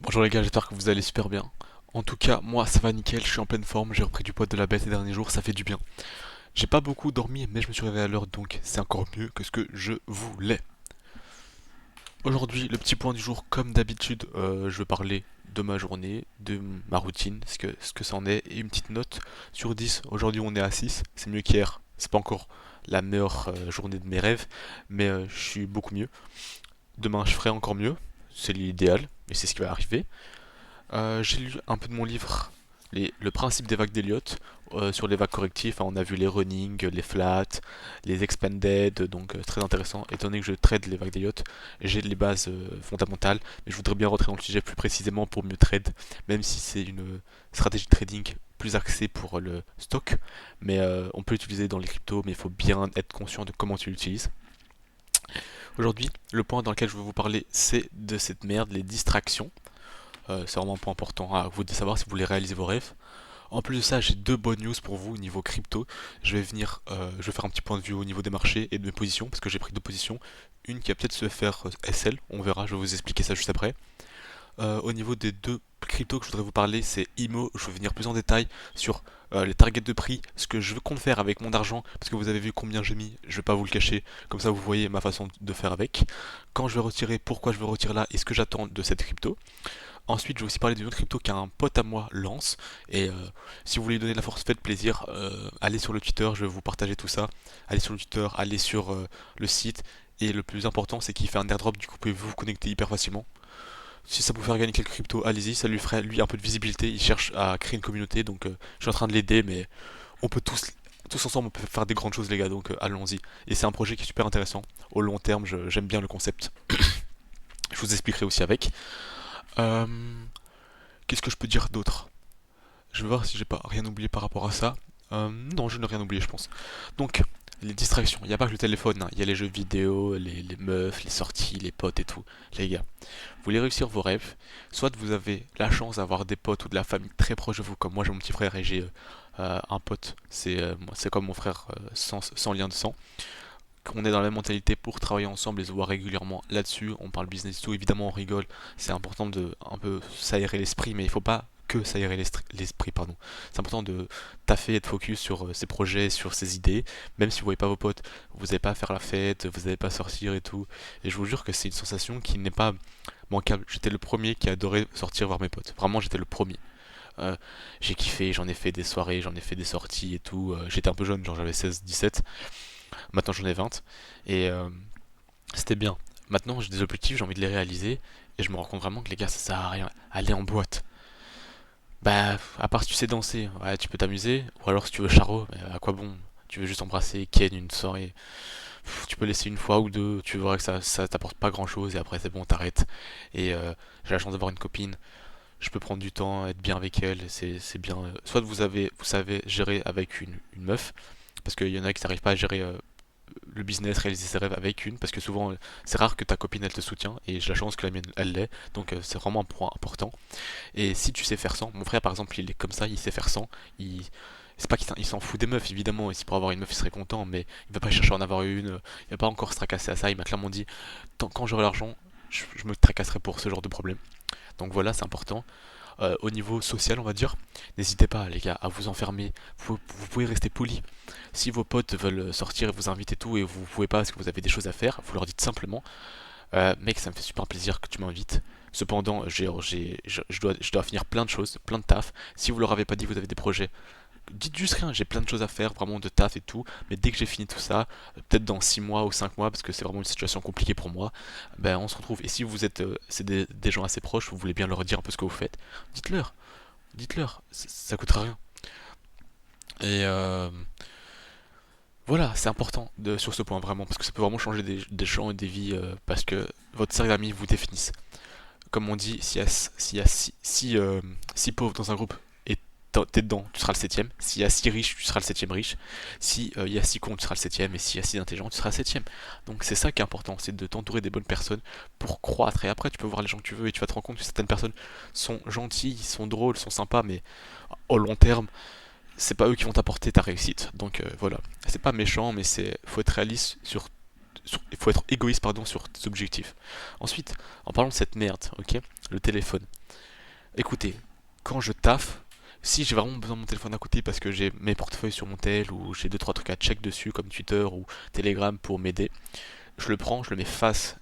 Bonjour les gars, j'espère que vous allez super bien. En tout cas, moi ça va nickel, je suis en pleine forme, j'ai repris du poids de la bête ces derniers jours, ça fait du bien. J'ai pas beaucoup dormi, mais je me suis réveillé à l'heure, donc c'est encore mieux que ce que je voulais. Aujourd'hui, le petit point du jour, comme d'habitude, je vais parler de ma journée, de ma routine, ce que ça en est, et une petite note sur 10. Aujourd'hui on est à 6, c'est mieux qu'hier. C'est pas encore la meilleure journée de mes rêves, mais je suis beaucoup mieux. Demain je ferai encore mieux, c'est l'idéal, et c'est ce qui va arriver. J'ai lu un peu de mon livre, le principe des vagues d'Elliott, sur les vagues correctives. Enfin, on a vu les running, les flats, les expanded, donc très intéressant. Étant donné que je trade les vagues d'Elliott, j'ai les bases fondamentales, mais je voudrais bien rentrer dans le sujet plus précisément pour mieux trade, même si c'est une stratégie de trading plus axée pour le stock, mais on peut l'utiliser dans les cryptos, mais il faut bien être conscient de comment tu l'utilises. Aujourd'hui, le point dans lequel je veux vous parler, c'est de cette merde, les distractions. C'est vraiment un point important à vous de savoir si vous voulez réaliser vos rêves. En plus de ça, j'ai deux bonnes news pour vous au niveau crypto. Je vais faire un petit point de vue au niveau des marchés et de mes positions parce que j'ai pris deux positions. Une qui va peut-être se faire SL, on verra, je vais vous expliquer ça juste après. Au niveau des deux cryptos que je voudrais vous parler, c'est IMO. Je vais venir plus en détail sur les targets de prix, ce que je compte faire avec mon argent, parce que vous avez vu combien j'ai mis, je vais pas vous le cacher, comme ça vous voyez ma façon de faire avec. Quand je vais retirer, pourquoi je vais retirer là et ce que j'attends de cette crypto. Ensuite, je vais aussi parler d'une autre crypto qu'un pote à moi lance. Et si vous voulez lui donner de la force, faites plaisir. Allez sur le Twitter, je vais vous partager tout ça. Allez sur le Twitter, allez sur le site. Et le plus important, c'est qu'il fait un airdrop, du coup, vous pouvez vous connecter hyper facilement. Si ça peut faire gagner quelques cryptos, allez-y, ça lui ferait lui un peu de visibilité. Il cherche à créer une communauté, donc je suis en train de l'aider, mais on peut tous ensemble, on peut faire des grandes choses, les gars, donc allons-y. Et c'est un projet qui est super intéressant. Au long terme, j'aime bien le concept. Je vous expliquerai aussi avec. Euh, Qu'est-ce que je peux dire d'autre? Je vais voir si j'ai pas rien oublié par rapport à ça. Non, je n'ai rien oublié, je pense. Donc, les distractions. Il n'y a pas que le téléphone, hein. Il y a les jeux vidéo, les meufs, les sorties, les potes et tout. Les gars, vous voulez réussir vos rêves, soit vous avez la chance d'avoir des potes ou de la famille très proche de vous, comme moi j'ai mon petit frère et j'ai un pote, c'est comme mon frère sans lien de sang. On est dans la même mentalité pour travailler ensemble et se voir régulièrement là-dessus. On parle business et tout, évidemment on rigole. C'est important de un peu s'aérer l'esprit, mais il faut pas que s'aérer l'esprit, pardon. C'est important de taffer et de focus sur ses projets, sur ses idées. Même si vous voyez pas vos potes, vous n'avez pas à faire la fête, vous n'avez pas à sortir et tout. Et je vous jure que c'est une sensation qui n'est pas manquable. J'étais le premier qui adorait sortir voir mes potes. Vraiment, j'étais le premier. Euh, j'ai kiffé, j'en ai fait des soirées, j'en ai fait des sorties et tout. J'étais un peu jeune, genre j'avais 16, 17. Maintenant j'en ai 20. Et c'était bien. Maintenant j'ai des objectifs, j'ai envie de les réaliser. Et je me rends compte vraiment que les gars, ça sert à rien. Aller en boîte. Bah, à part si tu sais danser, ouais, tu peux t'amuser. Ou alors si tu veux charo, à quoi bon? Tu veux juste embrasser Ken une soirée. Tu peux laisser une fois ou deux, tu verras que ça t'apporte pas grand chose et après c'est bon, t'arrêtes. Et j'ai la chance d'avoir une copine, je peux prendre du temps, être bien avec elle, c'est bien. Soit vous savez gérer avec une meuf, parce qu'il y en a qui n'arrivent pas à gérer le business, réaliser ses rêves avec une, parce que souvent c'est rare que ta copine elle te soutient, et j'ai la chance que la mienne elle l'est, donc c'est vraiment un point important. Et si tu sais faire sans, mon frère par exemple il est comme ça, il sait faire sans, c'est pas qu'il s'en fout des meufs évidemment, et si pour avoir une meuf il serait content, mais il va pas chercher à en avoir une, il va pas encore se tracasser à ça, il m'a clairement dit, quand j'aurai l'argent, je me tracasserai pour ce genre de problème. Donc voilà, c'est important. Au niveau social, on va dire, n'hésitez pas, les gars, à vous enfermer. Vous pouvez rester poli. Si vos potes veulent sortir et vous inviter tout et vous pouvez pas parce que vous avez des choses à faire, vous leur dites simplement, mec, ça me fait super plaisir que tu m'invites. Cependant, je dois finir plein de choses, plein de taf. Si vous leur avez pas dit que vous avez des projets, dites juste rien, j'ai plein de choses à faire, vraiment de taf et tout, mais dès que j'ai fini tout ça, peut-être dans 6 mois ou 5 mois, parce que c'est vraiment une situation compliquée pour moi, ben on se retrouve. Et si vous êtes, c'est des gens assez proches, vous voulez bien leur dire un peu ce que vous faites, dites-leur, dites-leur, ça coûtera rien. Et voilà, c'est important sur ce point vraiment, parce que ça peut vraiment changer des gens et des vies, parce que votre cercle d'amis vous définissent. Comme on dit, s'il y a six pauvres dans un groupe et t'es dedans, tu seras le septième. S'il y a six riches, tu seras le septième riche. Si il y a six cons, tu seras le septième. Et s'il y a six intelligents, tu seras le septième. Donc c'est ça qui est important, c'est de t'entourer des bonnes personnes pour croître. Et après, tu peux voir les gens que tu veux et tu vas te rendre compte que certaines personnes sont gentilles, sont drôles, sont sympas, mais au long terme, c'est pas eux qui vont t'apporter ta réussite. Donc voilà, c'est pas méchant, mais c'est faut être réaliste il faut être égoïste pardon, sur tes objectifs. Ensuite, en parlant de cette merde, ok, le téléphone. Écoutez, quand je taffe, si j'ai vraiment besoin de mon téléphone à côté parce que j'ai mes portefeuilles sur mon tel ou j'ai deux trois trucs à check dessus comme Twitter ou Telegram pour m'aider, je le prends, je le mets face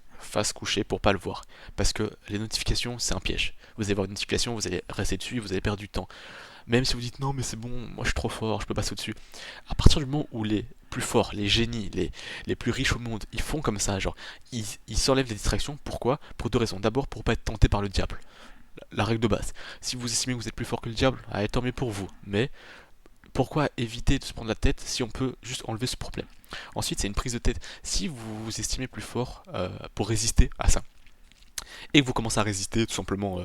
couchée pour pas le voir. Parce que les notifications, c'est un piège. Vous allez voir une notification, vous allez rester dessus, vous allez perdre du temps. Même si vous dites non mais c'est bon, moi je suis trop fort, je peux passer au-dessus. À partir du moment où les plus forts, les génies, les plus riches au monde, ils font comme ça, genre, ils s'enlèvent les distractions, pourquoi? Pour deux raisons. D'abord pour pas être tenté par le diable. La règle de base. Si vous estimez que vous êtes plus fort que le diable, allez, tant mieux pour vous. Mais pourquoi éviter de se prendre la tête si on peut juste enlever ce problème? Ensuite, c'est une prise de tête. Si vous vous estimez plus fort pour résister à ça, et que vous commencez à résister tout simplement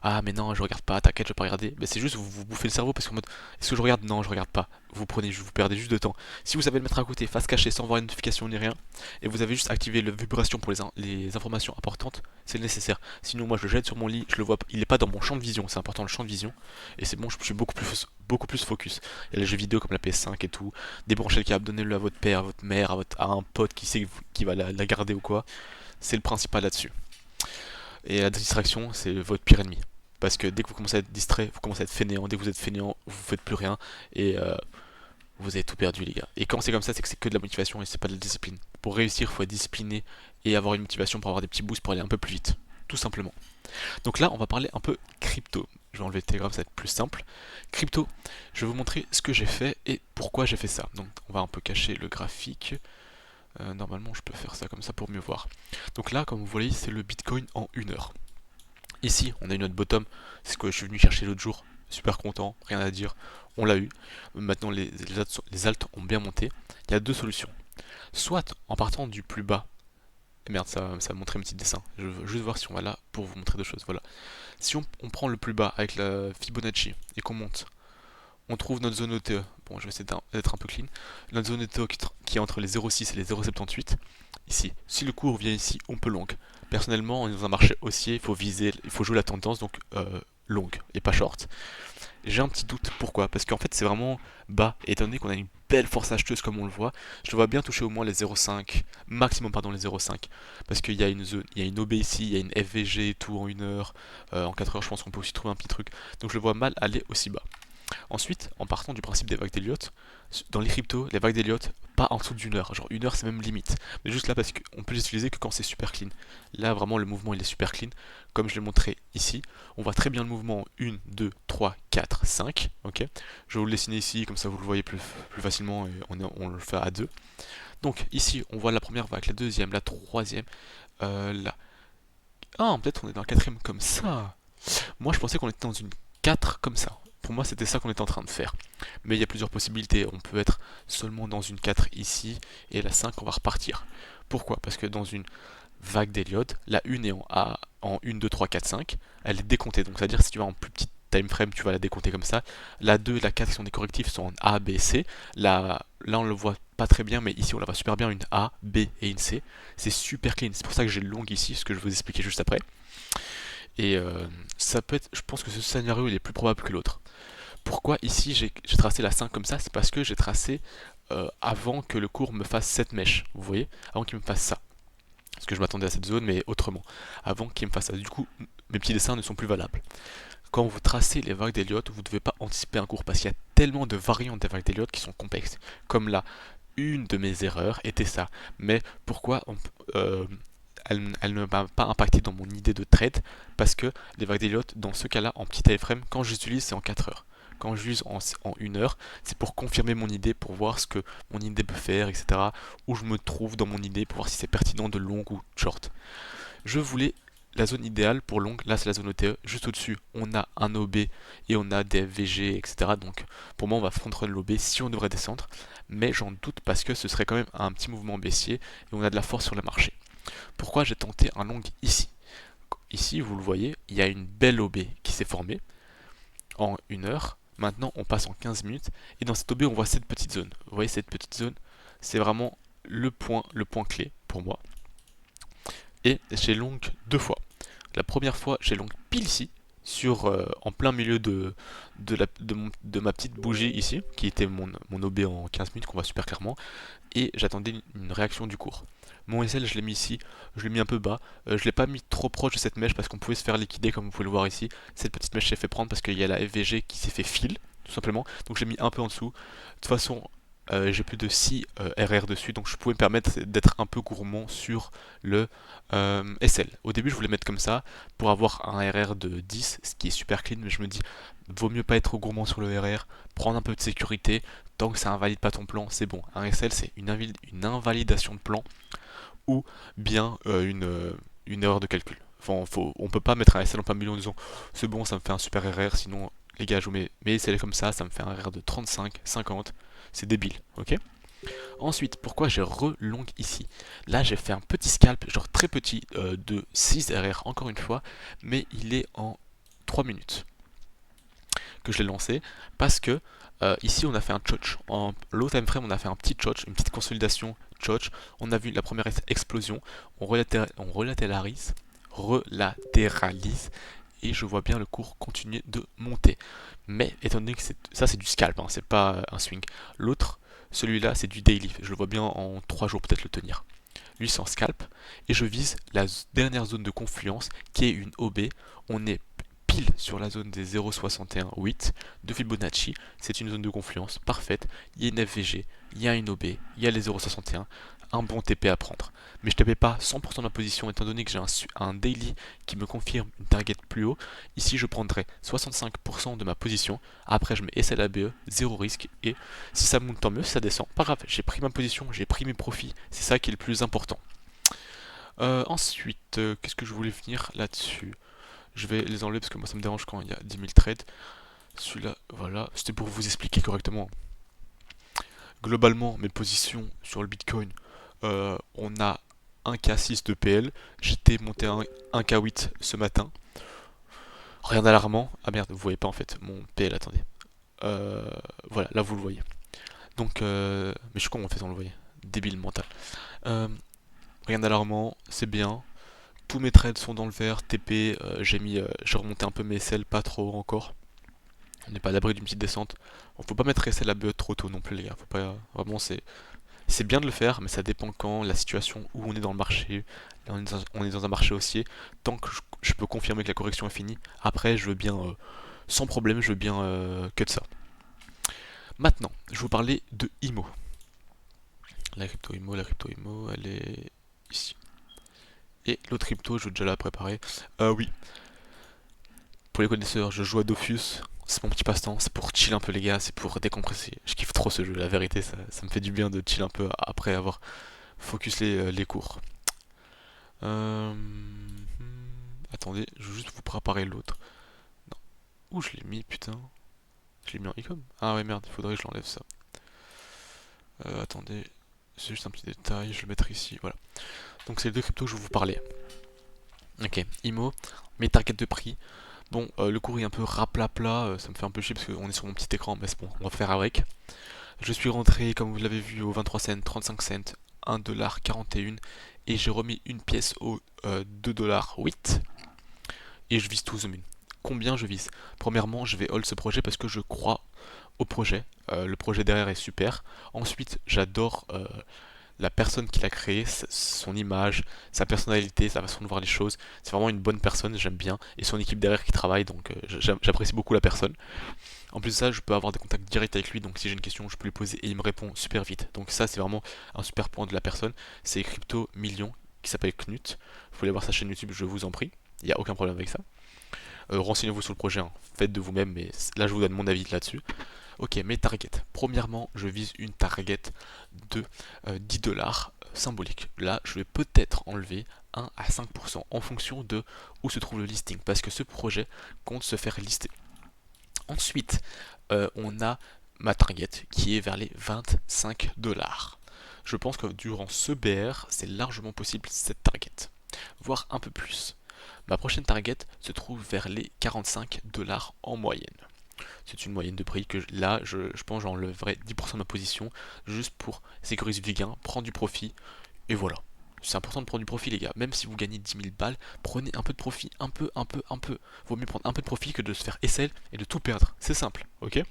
ah mais non je regarde pas, t'inquiète je vais pas regarder, mais c'est juste vous bouffez le cerveau parce qu'en mode est-ce que je regarde? Non je regarde pas. Vous perdez juste de temps. Si vous savez le mettre à côté, face cachée sans voir une notification ni rien, et vous avez juste activé la vibration pour les informations importantes, c'est nécessaire. Sinon moi je le jette sur mon lit, je le vois, il est pas dans mon champ de vision, c'est important le champ de vision, et c'est bon, je suis beaucoup plus focus. Il y a les jeux vidéo comme la PS5 et tout, débranchez le câble, donnez-le à votre père, à votre mère, à un pote qui sait qui va la garder ou quoi. C'est le principal là-dessus. Et la distraction, c'est votre pire ennemi. Parce que dès que vous commencez à être distrait, vous commencez à être fainéant. Dès que vous êtes fainéant, vous faites plus rien. Et vous avez tout perdu, les gars. Et quand c'est comme ça, c'est que c'est que de la motivation et c'est pas de la discipline. Pour réussir, il faut être discipliné et avoir une motivation pour avoir des petits boosts pour aller un peu plus vite. Tout simplement. Donc là, on va parler un peu crypto. Je vais enlever le Telegram, ça va être plus simple. Crypto, je vais vous montrer ce que j'ai fait et pourquoi j'ai fait ça. Donc on va un peu cacher le graphique. Normalement, je peux faire ça comme ça pour mieux voir. Donc là, comme vous voyez, c'est le Bitcoin en 1 heure. Ici, on a eu notre bottom, c'est ce que je suis venu chercher l'autre jour. Super content, rien à dire, on l'a eu. Maintenant, les alts ont bien monté. Il y a deux solutions. Soit en partant du plus bas. Et merde, ça va montrer un petit dessin. Je veux juste voir si on va là pour vous montrer deux choses. Voilà. Si on prend le plus bas avec la Fibonacci et qu'on monte, on trouve notre zone ETE. Bon, je vais essayer d'être un peu clean. Notre zone ETE qui est entre les 0,6 et les 0,78. Ici, si le cours vient ici, on peut long. Personnellement, on est dans un marché haussier, il faut viser, il faut jouer la tendance, donc long et pas short. J'ai un petit doute, pourquoi? Parce qu'en fait c'est vraiment bas, et étant donné qu'on a une belle force acheteuse comme on le voit, je le vois bien toucher au moins les 0,5, maximum pardon les 0,5, parce qu'il y a une zone, il y a une OB ici, il y a une FVG et tout en 1 heure, en 4 heures je pense qu'on peut aussi trouver un petit truc, donc je le vois mal aller aussi bas. Ensuite, en partant du principe des vagues d'Elliott, dans les cryptos, les vagues d'Elliott, pas en dessous d'1 heure. Genre 1 heure c'est même limite. Mais juste là parce qu'on peut les utiliser que quand c'est super clean. Là vraiment le mouvement il est super clean. Comme je l'ai montré ici, on voit très bien le mouvement en 1, 2, 3, 4, 5. Ok. Je vais vous le dessiner ici, comme ça vous le voyez plus facilement et on le fait à deux. Donc ici on voit la première vague, la deuxième, la troisième, là. Ah peut-être on est dans la quatrième comme ça. Moi je pensais qu'on était dans une 4 comme ça. Pour moi c'était ça qu'on était en train de faire. Mais il y a plusieurs possibilités. On peut être seulement dans une 4 ici et la 5 on va repartir. Pourquoi? Parce que dans une vague d'Elliott, la 1 est en 1, 2, 3, 4, 5. Elle est décomptée. Donc c'est-à-dire si tu vas en plus petit time frame, tu vas la décompter comme ça. La 2 et la 4 qui sont des correctifs sont en A, B, C. Là on le voit pas très bien, mais ici on la voit super bien, une A, B et une C. C'est super clean. C'est pour ça que j'ai le long ici, ce que je vais vous expliquer juste après. Et ça peut être, je pense que ce scénario il est plus probable que l'autre. Pourquoi ici j'ai tracé la 5 comme ça? C'est parce que j'ai tracé avant que le cours me fasse cette mèche, vous voyez? Avant qu'il me fasse ça. Parce que je m'attendais à cette zone, mais autrement. Avant qu'il me fasse ça. Du coup, mes petits dessins ne sont plus valables. Quand vous tracez les vagues d'Elliott, vous ne devez pas anticiper un cours parce qu'il y a tellement de variantes des vagues d'Elliott qui sont complexes. Comme là, une de mes erreurs était ça. Mais pourquoi elle ne m'a pas impacté dans mon idée de trade? Parce que les vagues d'Elliott, dans ce cas-là, en petit time frame, quand j'utilise, c'est en 4 heures. Quand je l'use en 1 heure, c'est pour confirmer mon idée, pour voir ce que mon idée peut faire, etc. Où je me trouve dans mon idée, pour voir si c'est pertinent de long ou de short. Je voulais la zone idéale pour long, là c'est la zone OTE, juste au-dessus on a un OB et on a des FVG, etc. Donc pour moi on va front run l'OB si on devrait descendre, mais j'en doute parce que ce serait quand même un petit mouvement baissier et on a de la force sur le marché. Pourquoi j'ai tenté un long ici? Ici vous le voyez, il y a une belle OB qui s'est formée en 1 heure. Maintenant on passe en 15 minutes et dans cette OB on voit cette petite zone. Vous voyez cette petite zone, c'est vraiment le point clé pour moi. Et j'ai long 2 fois. La première fois j'ai long pile ici, en plein milieu de ma petite bougie ici, qui était mon OB en 15 minutes, qu'on voit super clairement, et j'attendais une réaction du cours. Mon SL, je l'ai mis ici, je l'ai mis un peu bas, je l'ai pas mis trop proche de cette mèche parce qu'on pouvait se faire liquider comme vous pouvez le voir ici. Cette petite mèche s'est fait prendre parce qu'il y a la FVG qui s'est fait fil, tout simplement, donc je l'ai mis un peu en dessous. De toute façon, j'ai plus de 6 RR dessus, donc je pouvais me permettre d'être un peu gourmand sur le SL. Au début, je voulais mettre comme ça pour avoir un RR de 10, ce qui est super clean, mais je me dis, vaut mieux pas être trop gourmand sur le RR, prendre un peu de sécurité, tant que ça invalide pas ton plan, c'est bon. Un SL, c'est une invalidation de plan ou bien une erreur de calcul. Enfin, on peut pas mettre un SL en plein milieu en disant c'est bon, ça me fait un super RR, sinon les gars, je vous mets mes SL comme ça me fait un RR de 35, 50, c'est débile, ok? Ensuite, pourquoi j'ai relong ici? Là, j'ai fait un petit scalp, genre très petit, de 6 RR encore une fois, mais il est en 3 minutes que je l'ai lancé parce que ici on a fait un chotch. En low time frame on a fait un petit chotch, une petite consolidation chotch. On a vu la première explosion, on relatéralise et je vois bien le cours continuer de monter. Mais étant donné que ça c'est du scalp, hein, c'est pas un swing. L'autre, celui-là c'est du daily, je le vois bien en 3 jours peut-être le tenir. Lui c'est en scalp et je vise la dernière zone de confluence qui est une OB. On est pile sur la zone des 0,61,8 de Fibonacci. C'est une zone de confluence parfaite. Il y a une FVG, il y a une OB, il y a les 0,61, un bon TP à prendre. Mais je ne tapais pas 100% de ma position étant donné que j'ai un daily qui me confirme une target plus haut. Ici, je prendrai 65% de ma position. Après, je mets SLABE, zéro risque. Et si ça monte, tant mieux. Si ça descend, pas grave. J'ai pris ma position, j'ai pris mes profits. C'est ça qui est le plus important. Ensuite, qu'est-ce que je voulais venir là-dessus? Je vais les enlever parce que moi ça me dérange quand il y a 10 000 trades. Celui-là, voilà, c'était pour vous expliquer correctement. Globalement, mes positions sur le Bitcoin, on a 1K6 de PL. J'étais monté à 1K8 ce matin. Rien d'alarmant. Ah merde, vous voyez pas en fait mon PL, attendez. Voilà, là vous le voyez. Donc, mais je suis con en fait, on le voyait. Débile mental. Euh, Rien d'alarmant, c'est bien. Tous mes trades sont dans le vert, TP, j'ai remonté un peu mes SL, pas trop encore. On n'est pas à l'abri d'une petite descente. Bon, faut pas mettre SL à BE trop tôt non plus les gars. Faut pas, vraiment c'est bien de le faire, mais ça dépend quand, la situation, où on est dans le marché. Là, on est dans un marché haussier. Tant que je peux confirmer que la correction est finie, après je veux bien, sans problème, je veux bien cut ça. Maintenant, je vais vous parler de IMO. La crypto IMO, elle est ici. Et l'autre crypto, je vais déjà la préparer. Oui, pour les connaisseurs, je joue à Dofus. C'est mon petit passe-temps, c'est pour chill un peu les gars, c'est pour décompresser. Je kiffe trop ce jeu, la vérité, ça me fait du bien de chill un peu après avoir focus les cours. Euh, Attendez, je vais juste vous préparer l'autre. Non. Où je l'ai mis, putain? Je l'ai mis en icône. Ah ouais, merde, il faudrait que je l'enlève ça. Attendez, c'est juste un petit détail, je vais le mettre ici, voilà. Donc c'est les deux cryptos que je vais vous parler. Ok, IMO, mes targets de prix. Bon, le cours est un peu raplapla, ça me fait un peu chier parce qu'on est sur mon petit écran, mais c'est bon, on va faire avec. Je suis rentré, comme vous l'avez vu, au 23 cents, 35 cents, 1,41$ et j'ai remis une pièce au 2,08$ et je vise tout zoom in. Combien je vise? Premièrement, je vais hold ce projet parce que je crois au projet. Le projet derrière est super. Ensuite, j'adore la personne qui l'a créé, son image, sa personnalité, sa façon de voir les choses. C'est vraiment une bonne personne, j'aime bien. Et son équipe derrière qui travaille, donc j'apprécie beaucoup la personne. En plus de ça, je peux avoir des contacts directs avec lui, donc si j'ai une question, je peux lui poser et il me répond super vite. Donc ça, c'est vraiment un super point de la personne. C'est Crypto Million, qui s'appelle Knut. Vous pouvez aller voir sa chaîne YouTube, je vous en prie. Il n'y a aucun problème avec ça. Renseignez-vous sur le projet, hein. Faites de vous-même, mais là je vous donne mon avis là-dessus. Ok, mes targets. Premièrement, je vise une target de 10$ symbolique. Là, je vais peut-être enlever 1 à 5% en fonction de où se trouve le listing, parce que ce projet compte se faire lister. Ensuite, on a ma target qui est vers les 25$. Je pense que durant ce BR, c'est largement possible cette target, voire un peu plus. Ma prochaine target se trouve vers les 45$ en moyenne. C'est une moyenne de prix que là, je pense que j'enlèverai 10% de ma position juste pour sécuriser du gain, prendre du profit, et voilà. c'est important de prendre du profit les gars, même si vous gagnez 10 000 balles, prenez un peu de profit, un peu, un peu, un peu. Vaut mieux prendre un peu de profit que de se faire SL et de tout perdre, c'est simple, ok?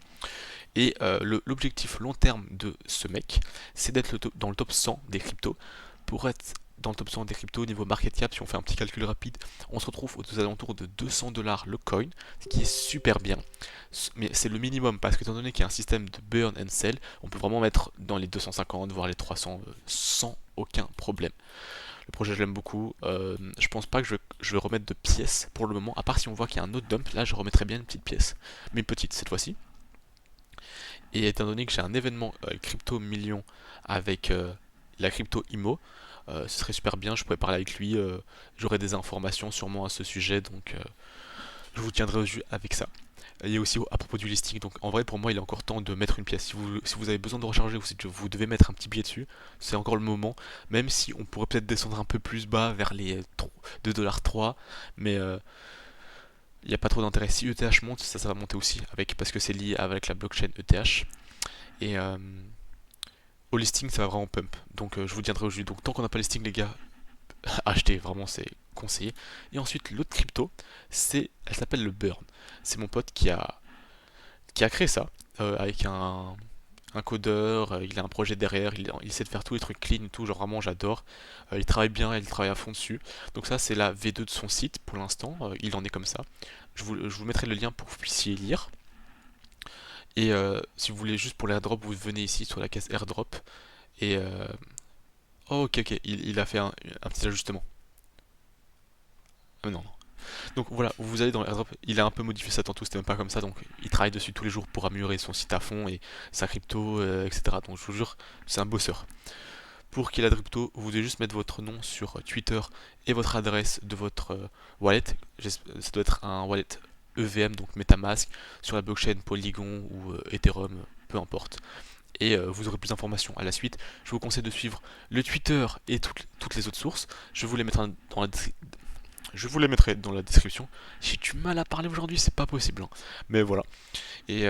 Et l'objectif long terme de ce mec, c'est d'être dans le top 100 des cryptos. Pour être dans le top 100 des cryptos au niveau market cap, si on fait un petit calcul rapide, on se retrouve aux alentours de 200 $ le coin, ce qui est super bien. Mais c'est le minimum parce qu'étant donné qu'il y a un système de burn and sell, on peut vraiment mettre dans les 250 voire les 300 sans aucun problème. Le projet, je l'aime beaucoup. Je pense pas que je vais remettre de pièces pour le moment, à part si on voit qu'il y a un autre dump. Là, je remettrai bien une petite pièce, mais une petite cette fois-ci. Et étant donné que j'ai un événement crypto million avec la crypto IMO, ce serait super bien, je pourrais parler avec lui, j'aurai des informations sûrement à ce sujet, donc je vous tiendrai au jus avec ça. Il y a aussi à propos du listing, donc en vrai pour moi il est encore temps de mettre une pièce. Si vous avez besoin de recharger ou si vous devez mettre un petit billet dessus, c'est encore le moment, même si on pourrait peut-être descendre un peu plus bas vers les 2,3$, mais il n'y a pas trop d'intérêt. Si ETH monte, ça va monter aussi, parce que c'est lié avec la blockchain ETH. Et au listing, ça va vraiment pump. Donc je vous tiendrai au jus. Donc tant qu'on n'a pas listing, les gars, achetez, vraiment, c'est conseillé. Et ensuite, l'autre crypto, elle s'appelle le Burn. C'est mon pote qui a créé ça avec un codeur, il a un projet derrière, il essaie de faire tous les trucs clean et tout, genre vraiment j'adore. Il travaille bien, il travaille à fond dessus. Donc ça c'est la V2 de son site pour l'instant, il en est comme ça. Je vous mettrai le lien pour que vous puissiez lire. Et si vous voulez juste pour l'airdrop, vous venez ici sur la case airdrop. Et oh, ok, ok, il a fait un petit ajustement. Non, non. Donc voilà, vous allez dans l'airdrop, il a un peu modifié ça tantôt, c'était même pas comme ça, donc il travaille dessus tous les jours pour améliorer son site à fond et sa crypto, etc. Donc je vous jure, c'est un bosseur. Pour qu'il ait la crypto, vous devez juste mettre votre nom sur Twitter et votre adresse de votre wallet. Ça doit être un wallet EVM, donc MetaMask, sur la blockchain Polygon ou Ethereum, peu importe. Et vous aurez plus d'informations à la suite. Je vous conseille de suivre le Twitter et toutes les autres sources. Je vous les mettrai dans la description. J'ai du mal à parler aujourd'hui, c'est pas possible, hein. Mais voilà. Et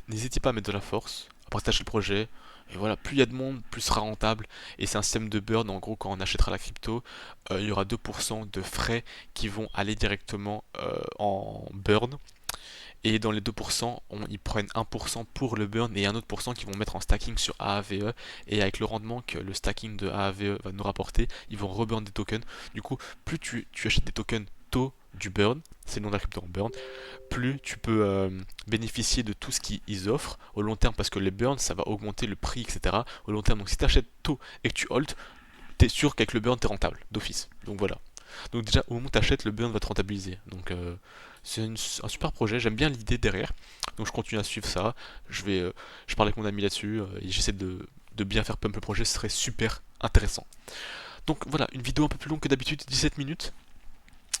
n'hésitez pas à mettre de la force, à partager le projet. Et voilà, plus il y a de monde, plus ce sera rentable. Et c'est un système de burn. En gros, quand on achètera la crypto, il y aura 2% de frais qui vont aller directement en burn. Et dans les 2%, ils prennent 1% pour le burn et un autre pourcent qu'ils vont mettre en stacking sur AAVE. Et avec le rendement que le stacking de AAVE va nous rapporter, ils vont reburn des tokens. Du coup, plus tu achètes des tokens tôt du burn, c'est le nom de la crypto en burn, plus tu peux bénéficier de tout ce qu'ils offrent au long terme parce que les burns ça va augmenter le prix, etc. au long terme. Donc si tu achètes tôt et que tu hold, t'es sûr qu'avec le burn t'es rentable d'office. Donc voilà. Donc déjà au moment où tu achètes, le burn va te rentabiliser. Donc c'est un super projet, j'aime bien l'idée derrière. Donc je continue à suivre ça. Je parle avec mon ami là-dessus et j'essaie de bien faire pump le projet, ce serait super intéressant. Donc voilà, une vidéo un peu plus longue que d'habitude, 17 minutes.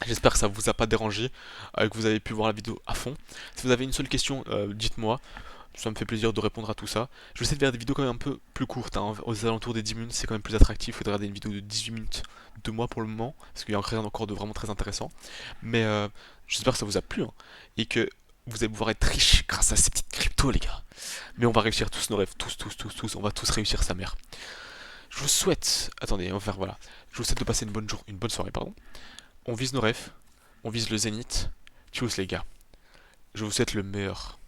J'espère que ça vous a pas dérangé, que vous avez pu voir la vidéo à fond. Si vous avez une seule question, dites-moi. Ça me fait plaisir de répondre à tout ça. Je vais essayer de faire des vidéos quand même un peu plus courtes, hein, aux alentours des 10 minutes, c'est quand même plus attractif. Il faudrait regarder une vidéo de 18 minutes de moi pour le moment, parce qu'il y a rien encore de vraiment très intéressant. Mais j'espère que ça vous a plu, hein, et que vous allez pouvoir être riche grâce à ces petites cryptos, les gars. Mais on va réussir tous nos rêves, tous, tous, tous, tous, on va tous réussir sa mère. Je vous souhaite, attendez, on va faire voilà. Je vous souhaite de passer une bonne soirée, pardon. On vise nos rêves, on vise le zénith. Tchuss les gars. Je vous souhaite le meilleur.